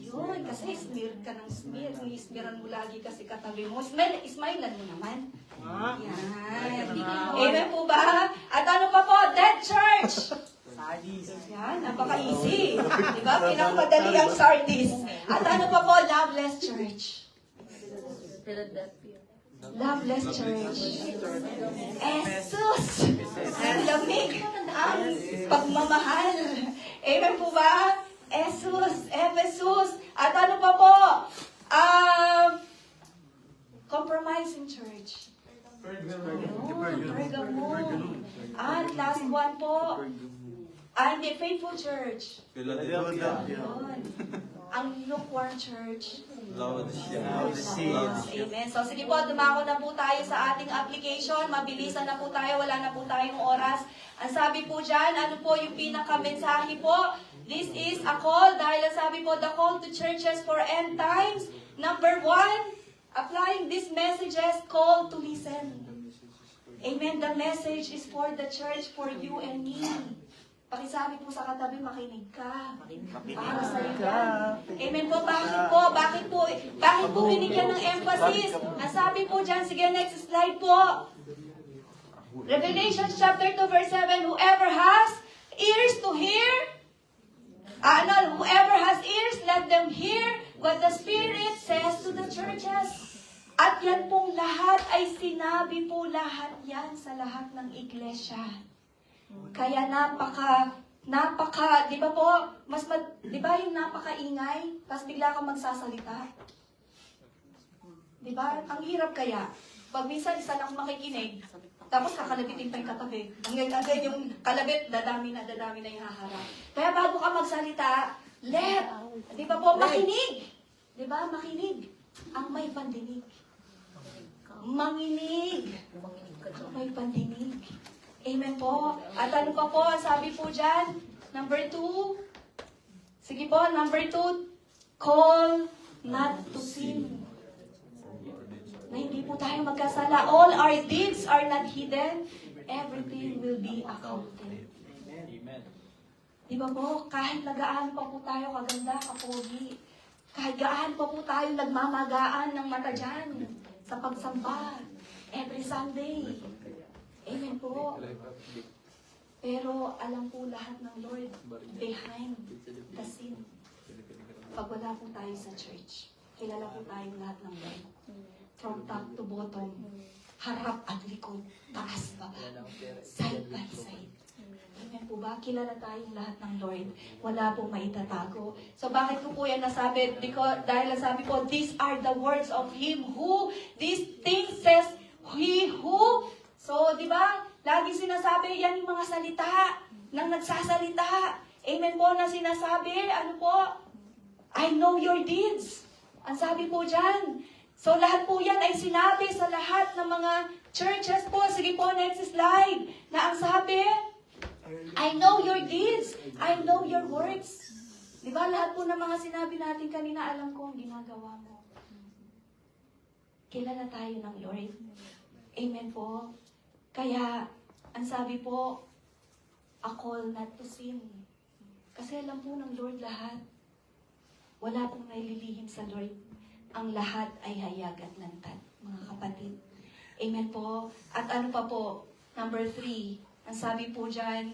Yun, kasi smear ka ng smear. I-smearan mo lagi kasi katabi mo. Ismailan mo naman. Yan. Amen po ba? At ano pa po? Dead church. Sardis. Yan, napaka-easy. Diba? Pinakamadali ang sardis. At ano pa po? Loveless church. Philadelphia. Loveless church. Jesus! Ang lamig ang pagmamahal. Amen po ba? Jesus, Ephesus. At ano pa po? Compromising church. Pergamum. At last one po. The faithful church. Philadelphia. Yun. Ang lukewarm church. Laodicea. Amen. So sige po, dumako na po tayo sa ating application. Mabilisan na po tayo, wala na po tayong oras. Ang sabi po dyan, ano po yung pinaka-mensahe po? This is a call, dahil ang sabi po, the call to churches for end times. Number 1, applying these messages, call to listen. Amen. The message is for the church, for you and me. Pakisabi po sa katabi, makinig ka. Para sa iyo yan. Amen po. Bakit po binigyan ng emphasis? Ang sabi po dyan, sige, next slide po. Revelation chapter 2 verse 7, whoever has ears to hear, whoever has ears, let them hear what the Spirit says to the churches. At yan pong lahat ay sinabi po lahat yan sa lahat ng iglesia. Kaya di ba po, di ba yung napakaingay, tapos bigla kang magsasalita? Di ba? Ang hirap kaya. Pag minsan isa lang makikinig, Tapos kakalabitin pa yung katabi. Hanggang agad yung kalabit, dadami na yung haharap. Kaya bago ka magsalita, di ba po, makinig. Di ba, makinig. Ang may pandinig. Manginig. Ang may pandinig. Amen po. At ano pa po, sabi po dyan, number 2. Sige po, number 2, call not to sin. Na hindi po tayo magkasala. All our deeds are not hidden. Everything will be accounted. Amen. Di ba po, kahit nagaan pa po tayo kaganda, kapogi, kahit gaan pa po tayo nagmamagaan ng mata dyan sa pagsamba every Sunday. Amen po. Pero alam po lahat ng Lord behind the scene. Pag wala po tayo sa church, kilala po tayo lahat ng Lord. From top to bottom, harap at likod, taas, baba, side by side. Amen po ba? Kilala tayong lahat ng Lord. Wala pong maitatago. So bakit ko po yan nasabi? Dahil nasabi po, these are the words of Him who, these things says He who. So, di ba? Lagi sinasabi, yan yung mga salita ng nagsasalita. Amen po na sinasabi, ano po? I know your deeds. Ang sabi po dyan. So, lahat po yan ay sinabi sa lahat ng mga churches po. Sige po, next slide. Na ang sabi, I know your deeds. I know your works. Di ba? Lahat po ng mga sinabi natin kanina, alam ko ang ginagawa mo. Kilala tayo ng Lord. Amen po. Kaya, ang sabi po, a call not to sin. Kasi alam po ng Lord lahat. Wala pong naililihim sa Lord. Ang lahat ay hayag at lantad, mga kapatid. Amen po. At ano pa po? Number 3. Ang sabi po dyan,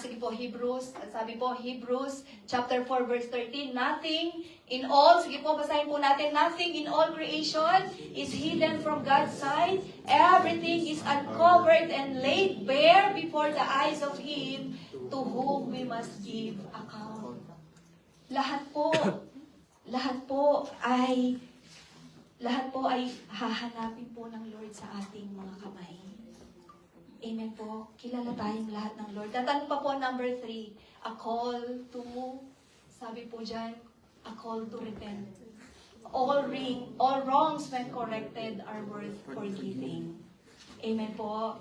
sige po, Hebrews. Ang sabi po, Hebrews chapter 4 verse 13. Nothing in all, sige po, basahin po natin. Nothing in all creation is hidden from God's sight. Everything is uncovered and laid bare before the eyes of Him to whom we must give account. Lahat po ay hahanapin po ng Lord sa ating mga kamay. Amen po. Kilala tayong lahat ng Lord. At ano pa po, number 3, a call to, sabi po dyan, a call to repent. All wrongs when corrected are worth forgiving. Amen po.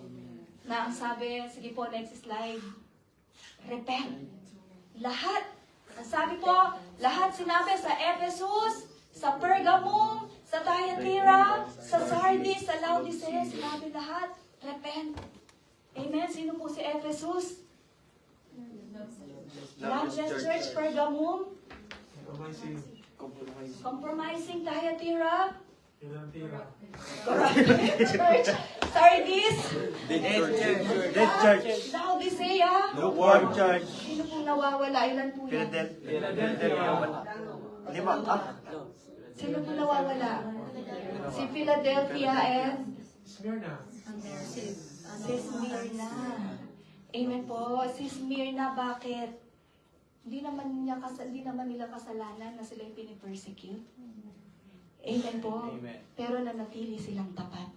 Na ang sabi, sige po, next slide, repent. Lahat. Ang sabi po, lahat sinabi sa Ephesus, sa Pergamum, sa Thyatira, sa Sardis, sa Laodicea, sinabi lahat, repent. Amen. Sino po si Ephesus? Loveless Church, Pergamum, Compromising Thyatira, Church, Sardis, Dead church. Laodicea. Lukewarm church. Sino pong nawawala? Ilan po yan? Philadelphia. 5. Sino po nawawala? Si Philadelphia and si Smyrna. Amen po. Si Smyrna, bakit? Hindi naman nila kasalanan na sila yung pinipersecute. Amen po. Pero nanatili silang tapat.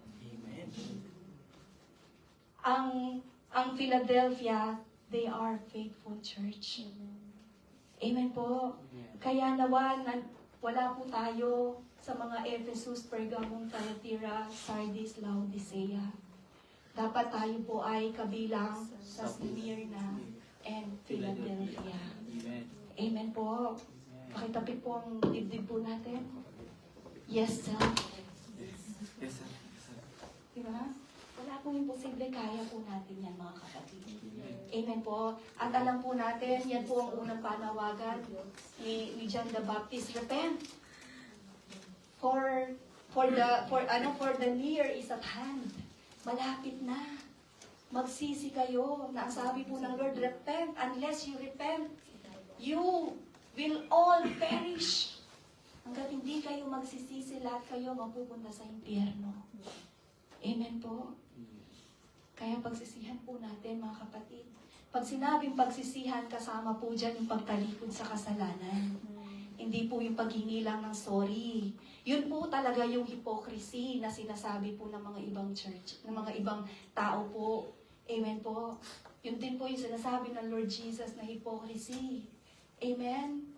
Ang Philadelphia, they are faithful church. Amen po. Kaya nawa, wala po tayo sa mga Ephesus, Pergamum, Thyatira, Sardis, Laodicea. Dapat tayo po ay kabilang sa Smyrna and Philadelphia. Amen po. Pakitapit po ang dibdib po natin. Yes, sir. Yes, sir. Diba? Wala pong imposible, kaya po natin yan, mga kapatid. Amen po. At alam po natin, yan po ang unang panawagan ni John the Baptist. Repent. For the near is at hand. Malapit na. Magsisi kayo. Na ang sabi po ng Lord, repent. Unless you repent, you will all perish. Hanggat hindi kayo magsisisi, lahat kayo mapupunta sa impyerno. Amen po. Kaya pagsisihan po natin, mga kapatid. Pag sinabing pagsisihan, kasama po dyan yung pagtalikod sa kasalanan. Hindi Hindi po yung paghingi lang ng sorry. Yun po talaga yung hypocrisy na sinasabi po ng mga ibang church, ng mga ibang tao po. Amen po. Yun din po yung sinasabi ng Lord Jesus na hypocrisy. Amen.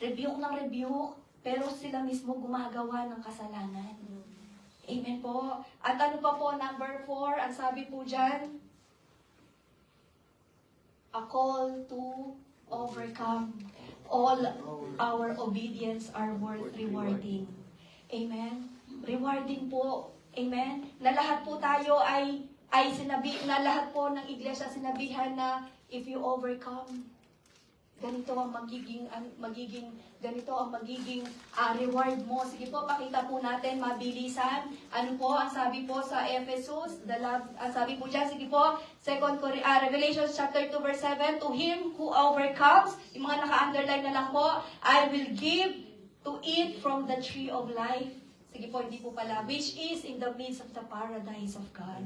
Rebuke ng rebuke, pero sila mismo gumagawa ng kasalanan. Amen po. At ano pa po, number 4, ang sabi po dyan, a call to overcome. All our obedience are worth rewarding. Amen. Rewarding po. Amen. Na lahat po tayo ay sinabi, na lahat po ng iglesia sinabihan na if you overcome, ganito ang magiging reward mo. Sige po, pakita po natin mabilisan. Ano po ang sabi po sa Ephesus, ang sabi po diyan, sige po, Revelation chapter 2 verse 7, to him who overcomes, yung mga naka-underline na lang po, I will give to eat from the tree of life. Sige po, hindi po pala, which is in the midst of the paradise of God.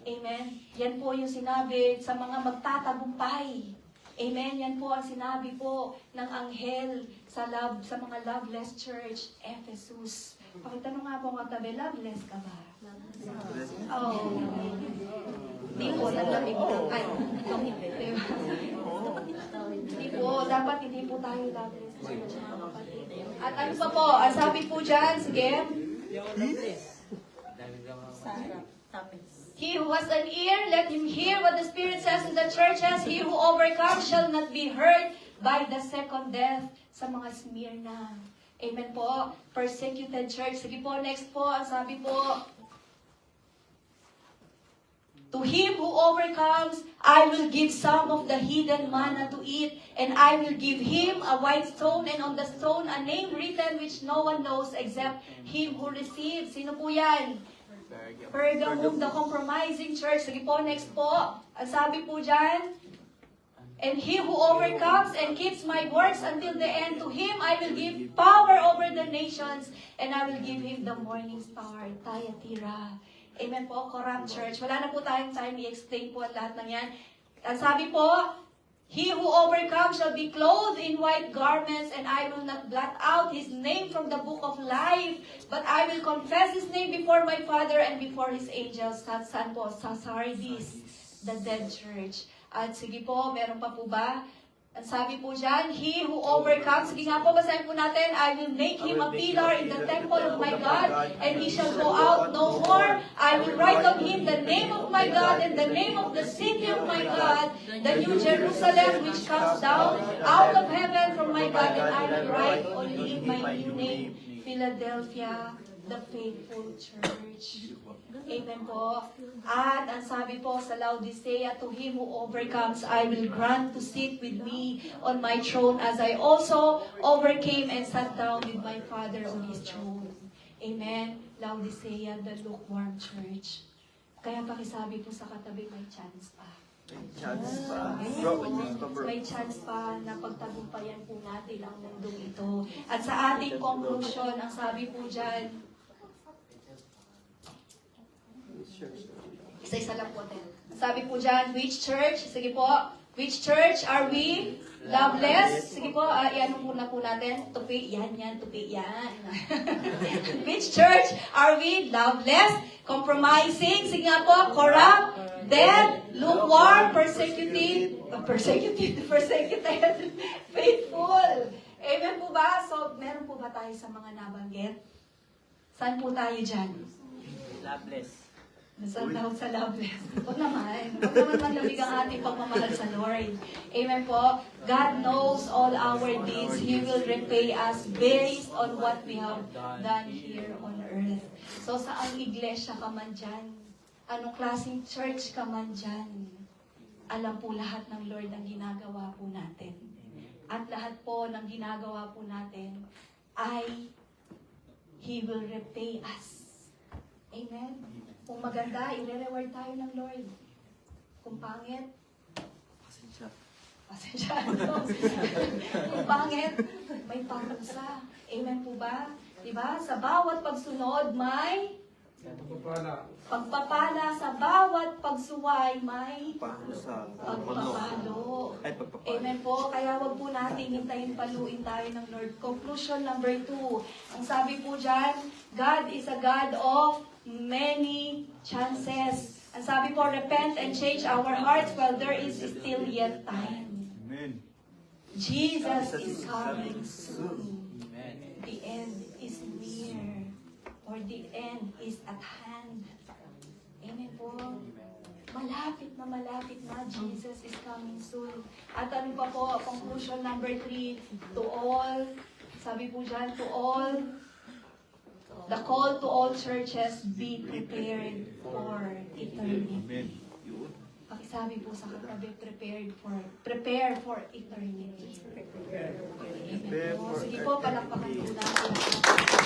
Amen. Yan po yung sinabi sa mga magtatagumpay. Amen. Yan po ang sinabi po ng anghel sa mga loveless church, Ephesus. Pakitanong nga po ang tabi, loveless ka ba? Oh. Hindi po, nalamig lang. Ay, hindi po, dapat hindi po tayo loveless church, mga kapatid. At ano pa po, ang sabi po dyan, sige. He who has an ear, let him hear what the Spirit says to the churches. He who overcomes shall not be hurt by the second death. Sa mga Smyrna. Amen po. Persecuted church. Sige po, next po. Ang sabi po, to him who overcomes, I will give some of the hidden manna to eat, and I will give him a white stone, and on the stone a name written which no one knows except him who receives. Sino po yan? Pergamum, the compromising church. Sige po, next po. Ang sabi po dyan, and he who overcomes and keeps my works until the end, to him I will give power over the nations, and I will give him the morning star. Thyatira. Amen po, corrupt church. Wala na po tayong time i-explain po ang lahat ng yan. Ang sabi po, he who overcomes shall be clothed in white garments, and I will not blot out his name from the book of life, but I will confess his name before my Father and before his angels. Saan po? Sa Sardis, the dead church. At sige po, meron pa po ba? Ang sabi po dyan, he who overcomes, sige nga po, basahin po natin, I will make him a pillar in the temple of my God, and he shall go out no more. I will write on him the name of my God and the name of the city of my God, the new Jerusalem which comes down out of heaven from my God, and I will write on him my new name, Philadelphia, the faithful church. Amen po. At ang sabi po sa Laodicea, to him who overcomes, I will grant to sit with me on my throne as I also overcame and sat down with my Father on his throne. Amen. Laodicea, the lukewarm church. Kaya pakisabi po sa katabi, may chance pa. May chance pa na pagtagumpayan po natin ang mundong ito. At sa ating conclusion, ang sabi po dyan, isa-isa lang po din. Sabi po dyan, which church? Sige po, which church are we? Loveless? Sige po, iyan muna po natin. Tupi, yan, tupi, yan. Which church are we? Loveless? Compromising? Sige nga po, corrupt? Dead? Lukewarm? Persecuted? Faithful? Amen po ba? So, meron po ba tayo sa mga nabanggit? Saan po tayo dyan? Loveless. Nasaan daw sa loveless? Huwag naman malamig ang ating pagmamahal sa Lord. Amen po. God knows all our deeds. He will repay us based on what we have done here on earth. So, saang iglesia ka man dyan? Anong klaseng church ka man dyan? Alam po lahat ng Lord ang ginagawa po natin. At lahat po ng ginagawa po natin ay He will repay us. Amen? Kung maganda, i-reward tayo ng Lord. Kung pangit, pasensya. Kung pangit, may parusa. Amen po ba? Diba? Sa bawat pagsunod, may Pagpapala sa bawat pagsuway may Pakusang. pagpapalo. Ay, pagpapalo. Amen po. Kaya wag po natin hintayin paluin tayo ng Lord. Conclusion number 2. Ang sabi po dyan, God is a God of many chances. Ang sabi po, repent and change our hearts while there is still yet time. Amen. Jesus is coming soon. Amen. The end is near. Or the end is at hand. Amen po. Malapit na Jesus is coming soon. At ano pa po, conclusion number 3, to all, sabi po dyan, to all, the call to all churches, be prepared for eternity. Amen. Pakisabi po sa katabi, prepare for eternity. Amen po. Sige po, palakpakan po natin.